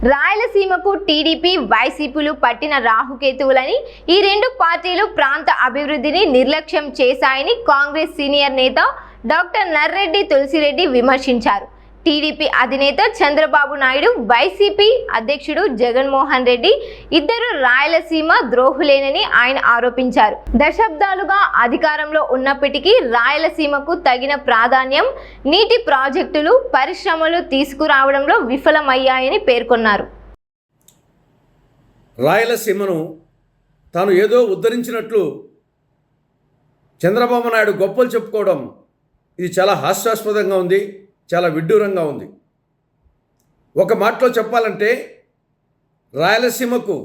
రాయలసీమకు టీడీపీ వైసీపీలు పట్టిన రాహుకేతువులని, ఈ రెండు పార్టీలు ప్రాంత అభివృద్ధిని నిర్లక్ష్యం చేశాయని కాంగ్రెస్ సీనియర్ నేత డాక్టర్ నర్రెడ్డి తులసిరెడ్డి విమర్శించారు. టీడీపీ అధినేత చంద్రబాబు నాయుడు, వైసీపీ అధ్యక్షుడు జగన్మోహన్ రెడ్డి ఇద్దరు రాయలసీమ ద్రోహులేనని ఆయన ఆరోపించారు. దశాబ్దాలుగా అధికారంలో ఉన్నప్పటికీ రాయలసీమకు తగిన ప్రాధాన్యం, నీటి ప్రాజెక్టులు, పరిశ్రమలు తీసుకురావడంలో విఫలమయ్యాయని పేర్కొన్నారు. రాయలసీమను తాను ఏదో ఉద్ధరించినట్లు చంద్రబాబు నాయుడు గొప్పలు చెప్పుకోవడం ఇది చాలా హాస్యాస్పదంగా ఉంది, చాలా విడ్డూరంగా ఉంది. ఒక మాటలో చెప్పాలంటే రాయలసీమకు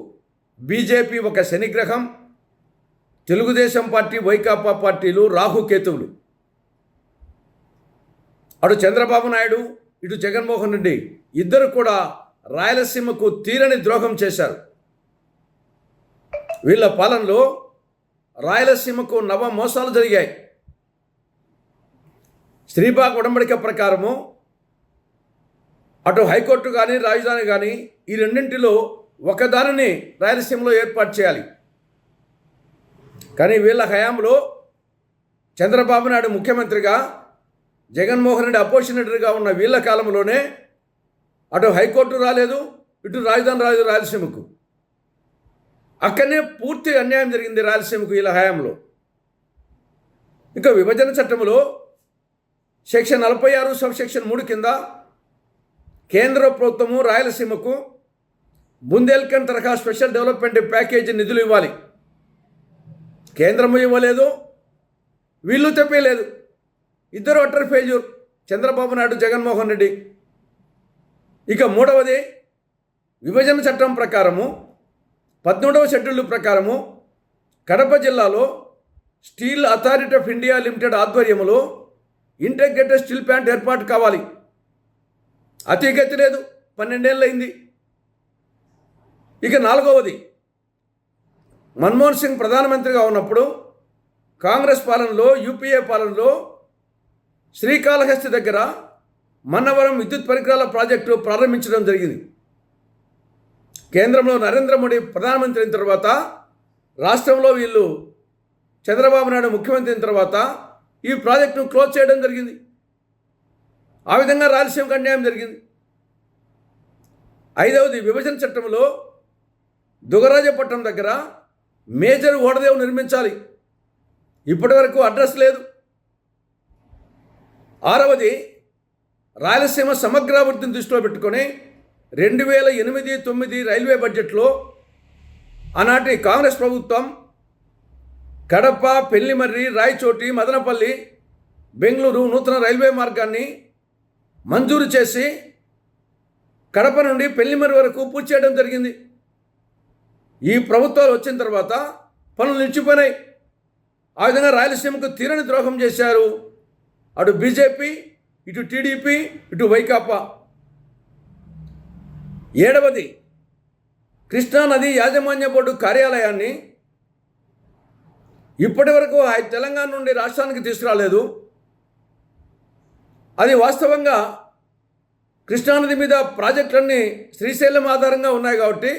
బీజేపీ ఒక శనిగ్రహం, తెలుగుదేశం పార్టీ, వైకాపా పార్టీలు రాహుకేతువులు. అటు చంద్రబాబు నాయుడు, ఇటు జగన్మోహన్ రెడ్డి ఇద్దరు కూడా రాయలసీమకు తీరని ద్రోహం చేశారు. వీళ్ళ పాలనలో రాయలసీమకు నవ మోసాలు జరిగాయి. శ్రీబాగ్ ఉడంబడిక ప్రకారము అటు హైకోర్టు కానీ రాజధాని కానీ ఈ రెండింటిలో ఒకదానిని రాయలసీమలో ఏర్పాటు చేయాలి. కానీ వీళ్ళ హయాంలో చంద్రబాబు నాయుడు ముఖ్యమంత్రిగా, జగన్మోహన్ రెడ్డి అపోజిషనరీగా ఉన్న వీళ్ళ కాలంలోనే అటు హైకోర్టు రాలేదు, ఇటు రాజధాని రాలేదు రాయలసీమకు. అక్కడనే పూర్తి అన్యాయం జరిగింది రాయలసీమకు వీళ్ళ హయాంలో. ఇక విభజన చట్టంలో సెక్షన్ 46 సబ్ సెక్షన్ 3 కింద కేంద్ర ప్రభుత్వము రాయలసీమకు బుందేల్ఖండ్ తరహా స్పెషల్ డెవలప్మెంట్ ప్యాకేజీ నిధులు ఇవ్వాలి. కేంద్రము ఇవ్వలేదు, వీళ్ళు తెప్పలేదు. ఇద్దరు అటర్ ఫెయిల్యూర్, చంద్రబాబు నాయుడు, జగన్మోహన్ రెడ్డి. ఇక మూడవది, విభజన చట్టం ప్రకారము 13వ షెడ్యూల్ ప్రకారము కడప జిల్లాలో steel authority of India limited ఆధ్వర్యంలో ఇంటిగ్రేటెడ్ స్టీల్ ప్లాంట్ ఏర్పాటు కావాలి. అతిగతి లేదు, 12 ఏళ్ళు అయింది. ఇక నాలుగవది, మన్మోహన్ సింగ్ ప్రధానమంత్రిగా ఉన్నప్పుడు కాంగ్రెస్ పాలనలో, యూపీఏ పాలనలో శ్రీకాళహస్తి దగ్గర మన్నవరం విద్యుత్ పరికరాల ప్రాజెక్టు ప్రారంభించడం జరిగింది. కేంద్రంలో నరేంద్ర మోడీ ప్రధానమంత్రి అయిన తర్వాత, రాష్ట్రంలో వీళ్ళు చంద్రబాబు నాయుడు ముఖ్యమంత్రి అయిన తర్వాత ఈ ప్రాజెక్టును క్లోజ్ చేయడం జరిగింది. ఆ విధంగా రాయలసీమకు అన్యాయం జరిగింది. ఐదవది, విభజన చట్టంలో దుగరాజపట్నం దగ్గర మేజర్ ఓడదేవు నిర్మించాలి. ఇప్పటి వరకు అడ్రస్ లేదు. ఆరవది, రాయలసీమ సమగ్రాభివృద్ధిని దృష్టిలో పెట్టుకొని 2008-9 రైల్వే బడ్జెట్లో ఆనాటి కాంగ్రెస్ ప్రభుత్వం కడప, పెళ్లిమర్రి, రాయచోటి, మదనపల్లి, బెంగళూరు నూతన రైల్వే మార్గాన్ని మంజూరు చేసి కడప నుండి పెళ్లిమర్రి వరకు పూర్తి చేయడం జరిగింది. ఈ ప్రభుత్వాలు వచ్చిన తర్వాత పనులు నిలిచిపోయినాయి. ఆ విధంగా రాయలసీమకు తీరని ద్రోహం చేశారు అటు బీజేపీ, ఇటు టీడీపీ, ఇటు వైకాపా. ఏడవది, కృష్ణానది యాజమాన్య బోర్డు కార్యాలయాన్ని ఇప్పటి వరకు తెలంగాణ నుండి రాష్ట్రానికి తీసుకురాలేదు. అది వాస్తవంగా కృష్ణానది మీద ప్రాజెక్టులన్నీ శ్రీశైలం ఆధారంగా ఉన్నాయి కాబట్టి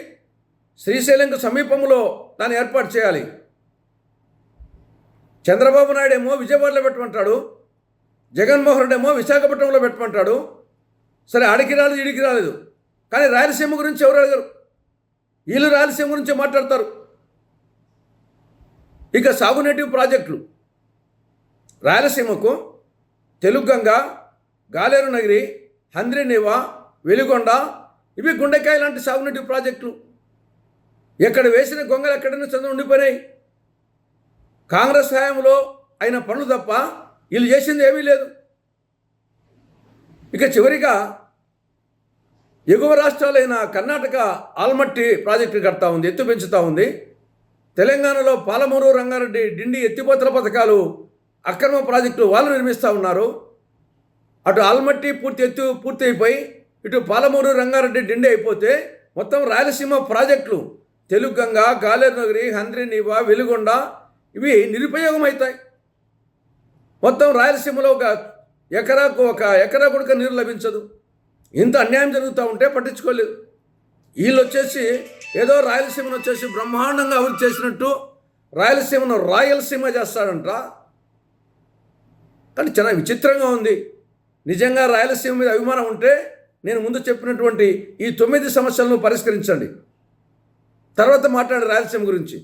శ్రీశైలంకు సమీపంలో దాన్ని ఏర్పాటు చేయాలి. చంద్రబాబు నాయుడు ఏమో విజయవాడలో పెట్టమంటాడు, జగన్మోహన్ రెడ్డి ఏమో విశాఖపట్నంలో పెట్టమంటాడు. సరే, ఆడికి రాలేదు, ఈడికి రాలేదు. కానీ రాయలసీమ గురించి ఎవరు అడగరు. వీళ్ళు రాయలసీమ గురించి మాట్లాడతారు. ఇక సాగునీటి ప్రాజెక్టులు, రాయలసీమకు తెలుగంగ, గాలేరు నగిరి, హంద్రీనీవా, వెలిగొండ ఇవి గుండెకాయ లాంటి సాగునీటి ప్రాజెక్టులు. ఎక్కడ వేసిన గొంగలు ఎక్కడైనా చంద్ర ఉండిపోయినాయి. కాంగ్రెస్ హయాంలో అయిన పనులు తప్ప వీళ్ళు చేసింది ఏమీ లేదు. ఇక చివరిగా ఎగువ రాష్ట్రాలైన కర్ణాటక ఆల్మట్టి ప్రాజెక్టు కడతా ఉంది, ఎత్తు పెంచుతూ ఉంది. తెలంగాణలో పాలమూరు, రంగారెడ్డి, డిండి ఎత్తిపోతల పథకాలు అక్రమ ప్రాజెక్టులు వాళ్ళు నిర్మిస్తూ ఉన్నారు. అటు ఆల్మట్టి పూర్తి అయిపోయి ఇటు పాలమూరు, రంగారెడ్డి, డిండి అయిపోతే మొత్తం రాయలసీమ ప్రాజెక్టులు తెలుగంగ, గాలేరు నగరి, హంద్రీనీవా, వెలిగొండ ఇవి నిరుపయోగం అవుతాయి. మొత్తం రాయలసీమలో ఒక ఎకరా కూడా నీరు లభించదు. ఇంత అన్యాయం జరుగుతూ ఉంటే పట్టించుకోలేదు. వీళ్ళు వచ్చేసి ఏదో రాయలసీమను వచ్చేసి బ్రహ్మాండంగా అభివృద్ధి చేసినట్టు రాయలసీమను రాయలసీమ చేస్తాడంట. కానీ చాలా విచిత్రంగా ఉంది. నిజంగా రాయలసీమ మీద అభిమానం ఉంటే నేను ముందు చెప్పినటువంటి ఈ 9 సమస్యలను పరిష్కరించండి, తర్వాత మాట్లాడే రాయలసీమ గురించి.